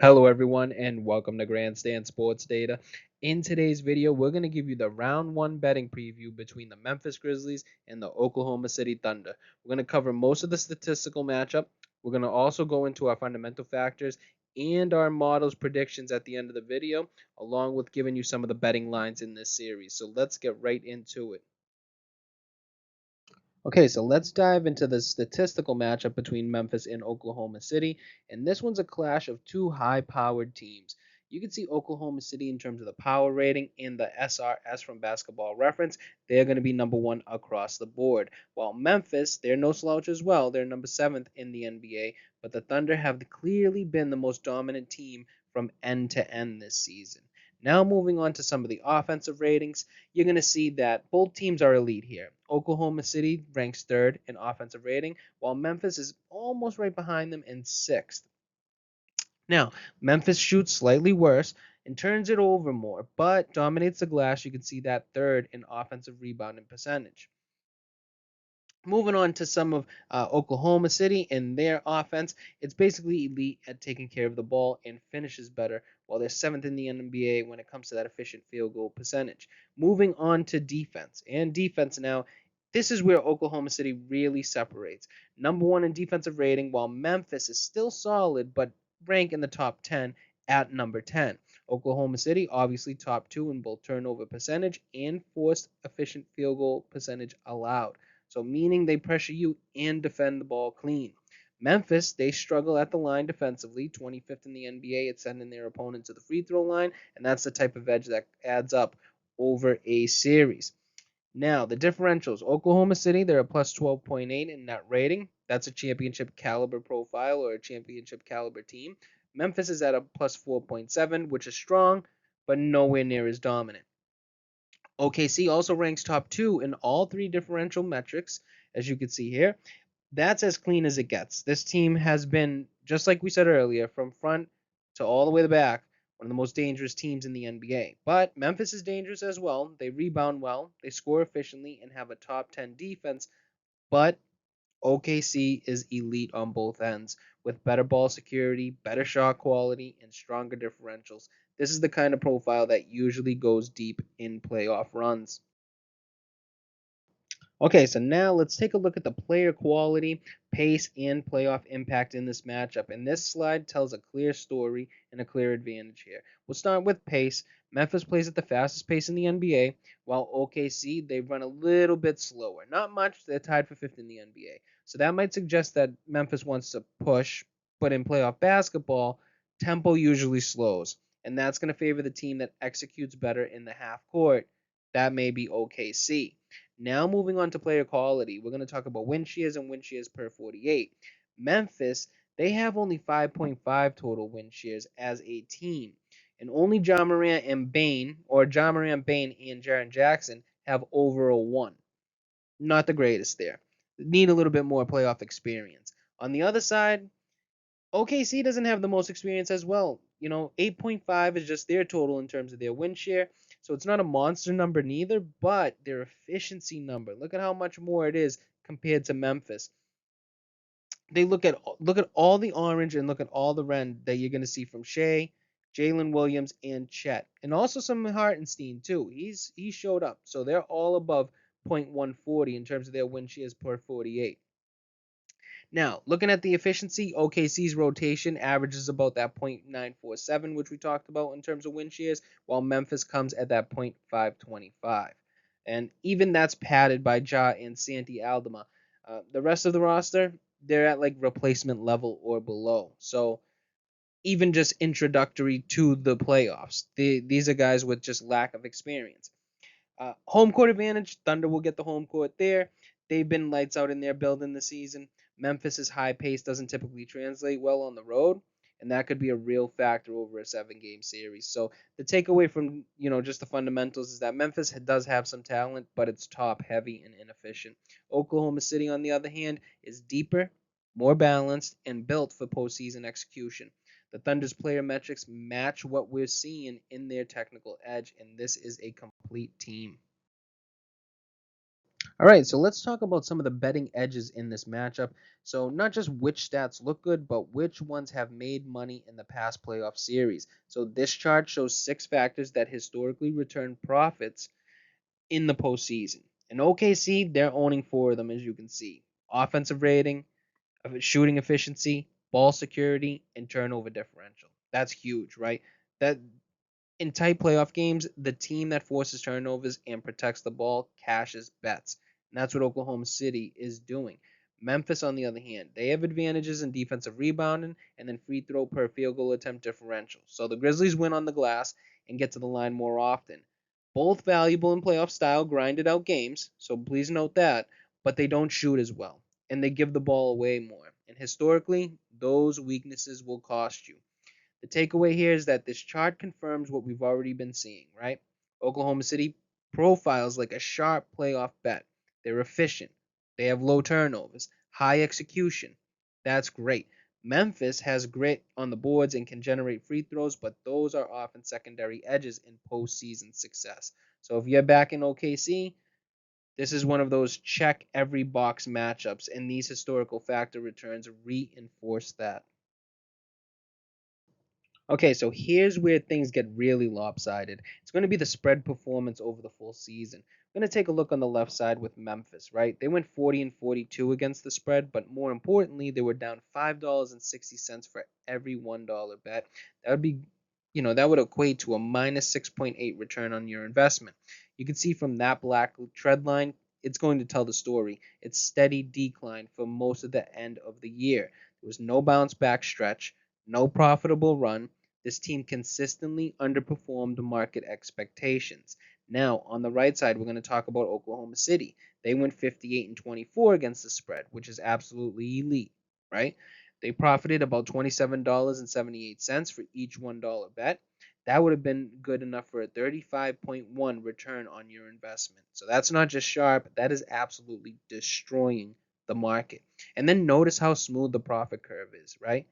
Hello everyone and welcome to Grandstand Sports Data. In today's video, we're going to give you the round 1 betting preview between the Memphis Grizzlies and the Oklahoma City Thunder. We're going to cover most of the statistical matchup. We're going to also go into our fundamental factors and our models predictions at the end of the video, along with giving you some of the betting lines in this series. So let's get right into it. Okay, so let's dive into the statistical matchup between Memphis and Oklahoma City. And this one's a clash of two high powered teams. You can see Oklahoma City in terms of the power rating and the SRS from Basketball Reference. They're going to be number one across the board. While Memphis, they're no slouch as well. They're number seventh in the NBA. But the Thunder have clearly been the most dominant team from end to end this season. Now, moving on to some of the offensive ratings, you're going to see that both teams are elite here. Oklahoma City ranks third in offensive rating, while Memphis is almost right behind them in sixth. Now, Memphis shoots slightly worse and turns it over more, but dominates the glass. You can see that third in offensive rebounding percentage. Moving on to some of Oklahoma City and their offense, it's basically elite at taking care of the ball and finishes better, while they're seventh in the NBA when it comes to that efficient field goal percentage. Moving on to defense, and defense now, this is where Oklahoma City really separates. Number one in defensive rating, while Memphis is still solid, but rank in the top 10 at number 10. Oklahoma City, obviously top two in both turnover percentage and forced efficient field goal percentage allowed. So meaning they pressure you and defend the ball clean. Memphis, they struggle at the line defensively, 25th in the NBA at sending their opponent to the free throw line, and that's the type of edge that adds up over a series. Now, the differentials. Oklahoma City, they're a plus 12.8 in net rating. That's a championship caliber profile or a championship caliber team. Memphis is at a plus 4.7, which is strong, but nowhere near as dominant. OKC also ranks top two in all three differential metrics, as you can see here. That's as clean as it gets. This team has been, just like we said earlier, from front to all the way to back, one of the most dangerous teams in the NBA. But Memphis is dangerous as well. They rebound well, they score efficiently, and have a top 10 defense. But OKC is elite on both ends with better ball security, better shot quality, and stronger differentials. This is the kind of profile that usually goes deep in playoff runs. Okay, so now let's take a look at the player quality, pace, and playoff impact in this matchup. And this slide tells a clear story and a clear advantage here. We'll start with pace. Memphis plays at the fastest pace in the NBA, while OKC, they run a little bit slower. Not much, they're tied for fifth in the NBA. So that might suggest that Memphis wants to push, but in playoff basketball, tempo usually slows. And that's going to favor the team that executes better in the half court. That may be OKC. Now moving on to player quality, we're going to talk about win shares and win shares per 48. Memphis, they have only 5.5 total win shares as a team. And only John Morant and Bain, or John Morant, Bain, and Jaren Jackson have over a 1. Not the greatest there. Need a little bit more playoff experience. On the other side, OKC doesn't have the most experience as well. 8.5 is just their total in terms of their win share. So it's not a monster number neither, but their efficiency number. Look at how much more it is compared to Memphis. They look at all the orange and look at all the red that you're going to see from Shea, Jalen Williams, and Chet, and also some Hartenstein too. He showed up, so they're all above .140 in terms of their win shares per 48. Now, looking at the efficiency, OKC's rotation averages about that .947, which we talked about in terms of win shares, while Memphis comes at that .525. And even that's padded by Ja and Santi Aldama. The rest of the roster, they're at like replacement level or below. So even just introductory to the playoffs, these are guys with just lack of experience. Home court advantage, Thunder will get the home court there. They've been lights out in their building this season. Memphis's high pace doesn't typically translate well on the road, and that could be a real factor over a 7-game series. So the takeaway from just the fundamentals is that Memphis does have some talent, but it's top heavy and inefficient. Oklahoma City, on the other hand, is deeper, more balanced, and built for postseason execution. The Thunder's player metrics match what we're seeing in their technical edge, and this is a complete team. All right, so let's talk about some of the betting edges in this matchup. So, not just which stats look good, but which ones have made money in the past playoff series. So, this chart shows 6 factors that historically return profits in the postseason. In OKC, they're owning 4 of them, as you can see: offensive rating, shooting efficiency, ball security, and turnover differential. That's huge, right? That in tight playoff games, the team that forces turnovers and protects the ball cashes bets. And that's what Oklahoma City is doing. Memphis, on the other hand, they have advantages in defensive rebounding and then free throw per field goal attempt differential. So the Grizzlies win on the glass and get to the line more often. Both valuable in playoff style, grinded out games, so please note that, but they don't shoot as well and they give the ball away more. And historically, those weaknesses will cost you. The takeaway here is that this chart confirms what we've already been seeing, right? Oklahoma City profiles like a sharp playoff bet. They're efficient. They have low turnovers, high execution. That's great. Memphis has grit on the boards and can generate free throws, but those are often secondary edges in postseason success. So if you're back in OKC, this is one of those check every box matchups, and these historical factor returns reinforce that. Okay, so here's where things get really lopsided. It's going to be the spread performance over the full season. I'm going to take a look on the left side with Memphis, right? They went 40 and 42 against the spread, but more importantly, they were down $5.60 for every $1 bet. That would be, that would equate to a minus 6.8 return on your investment. You can see from that black trend line, it's going to tell the story. It's steady decline for most of the end of the year. There was no bounce back stretch, no profitable run. This team consistently underperformed market expectations. Now, on the right side, we're going to talk about Oklahoma City. They went 58 and 24 against the spread, which is absolutely elite, right? They profited about $27.78 for each $1 bet. That would have been good enough for a 35.1 return on your investment. So that's not just sharp, that is absolutely destroying the market. And then notice how smooth the profit curve is, right?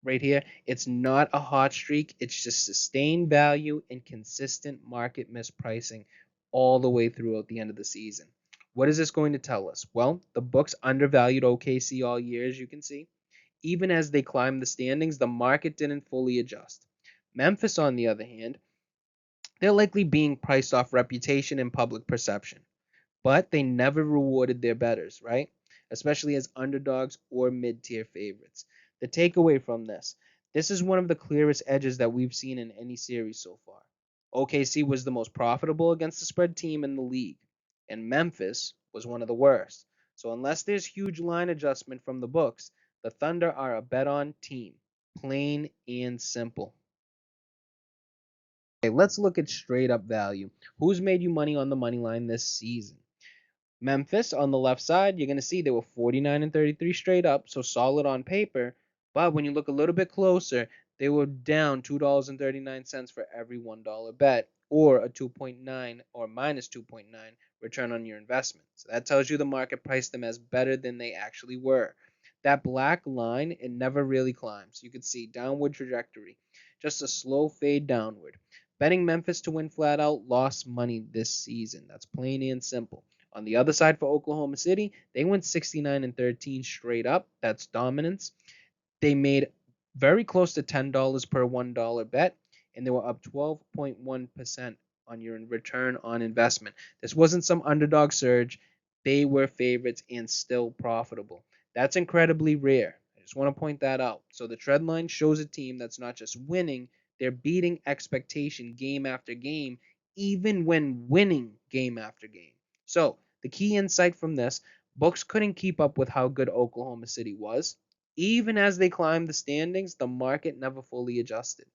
Right here. It's not a hot streak. It's just sustained value and consistent market mispricing all the way throughout the end of the season. What is this going to tell us? Well, the books undervalued OKC all year, as you can see. Even as they climbed the standings, the market didn't fully adjust. Memphis, on the other hand, they're likely being priced off reputation and public perception, but they never rewarded their betters, right? Especially as underdogs or mid tier favorites. The takeaway from this is one of the clearest edges that we've seen in any series so far. OKC was the most profitable against the spread team in the league, and Memphis was one of the worst. So, unless there's huge line adjustment from the books, the Thunder are a bet on team. Plain and simple. Okay, let's look at straight up value. Who's made you money on the money line this season? Memphis on the left side, you're going to see they were 49 and 33 straight up, so solid on paper. But when you look a little bit closer, they were down $2.39 for every $1 bet, or a 2.9 or minus 2.9 return on your investment. So that tells you the market priced them as better than they actually were. That black line, it never really climbs. You can see downward trajectory, just a slow fade downward. Betting Memphis to win flat out lost money this season. That's plain and simple. On the other side for Oklahoma City, they went 69 and 13 straight up. That's dominance. They made very close to $10 per $1 bet, and they were up 12.1% on your return on investment. This wasn't some underdog surge. They were favorites and still profitable. That's incredibly rare. I just want to point that out. So the trend line shows a team that's not just winning, they're beating expectation game after game, even when winning game after game. So the key insight from this: books couldn't keep up with how good Oklahoma City was. Even as they climbed the standings, the market never fully adjusted.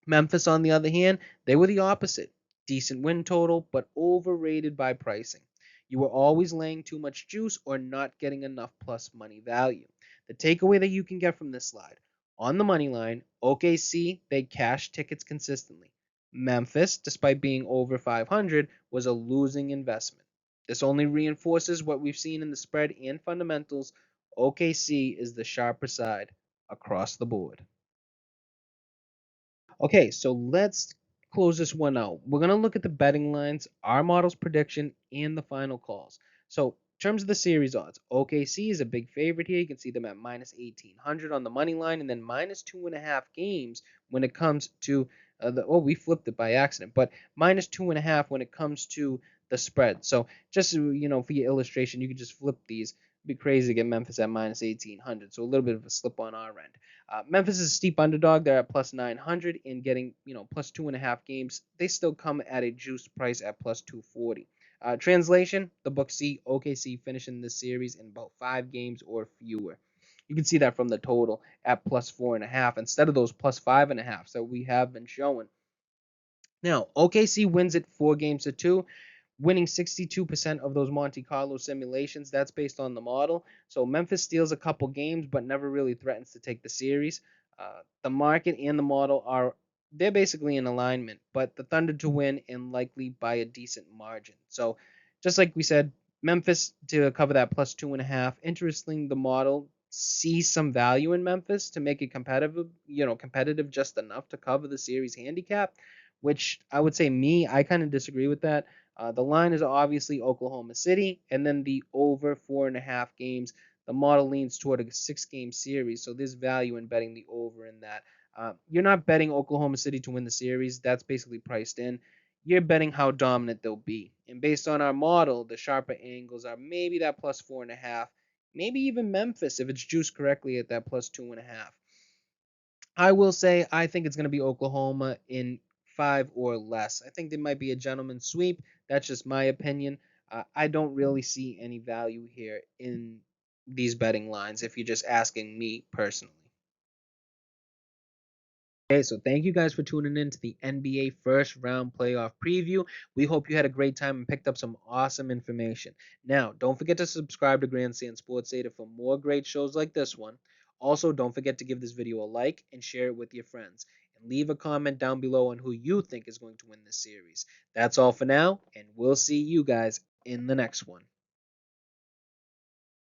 Memphis, on the other hand, they were the opposite. Decent win total, but overrated by pricing. You were always laying too much juice or not getting enough plus money value. The takeaway that you can get from this slide: on the money line, OKC, they cashed tickets consistently. Memphis, despite being over 500, was a losing investment. This only reinforces what we've seen in the spread and fundamentals. OKC is the sharper side across the board. Okay, so let's close this one out. We're going to look at the betting lines, our model's prediction, and the final calls. So in terms of the series odds, OKC is a big favorite here. You can see them at minus 1800 on the money line, and then minus 2.5 games when it comes to we flipped it by accident, but minus 2.5 when it comes to the spread. So just for your illustration, you could just flip these. It'd be crazy to get Memphis at minus 1800. So a little bit of a slip on our end. Memphis is a steep underdog. They're at plus 900 and getting plus 2.5 games. They still come at a juiced price at plus 240. Translation: the books see OKC finishing this series in about 5 games or fewer. You can see that from the total at plus 4.5 instead of those plus 5.5 that we have been showing. Now, OKC wins it 4 games to 2, winning 62% of those Monte Carlo simulations. That's based on the model. So Memphis steals a couple games, but never really threatens to take the series. The market and the model they're basically in alignment, but the Thunder to win and likely by a decent margin. So just like we said, Memphis to cover that plus 2.5. Interesting, the model sees some value in Memphis to make it competitive just enough to cover the series handicap, which I would say I kind of disagree with that. The line is obviously Oklahoma City, and then the over 4.5 games. The model leans toward a 6 game series, so there's value in betting the over in that. You're not betting Oklahoma City to win the series. That's basically priced in. You're betting how dominant they'll be. And based on our model, the sharper angles are maybe that plus 4.5, maybe even Memphis if it's juiced correctly at that plus 2.5. I will say I think it's going to be Oklahoma in 5 or less. I think there might be a gentleman's sweep. That's just my opinion. I don't really see any value here in these betting lines if you're just asking me personally. Okay, so thank you guys for tuning in to the NBA first round playoff preview. We hope you had a great time and picked up some awesome information. Now, don't forget to subscribe to Grandstand Sports Data for more great shows like this one. Also, don't forget to give this video a like and share it with your friends. And leave a comment down below on who you think is going to win this series. That's all for now, and we'll see you guys in the next one.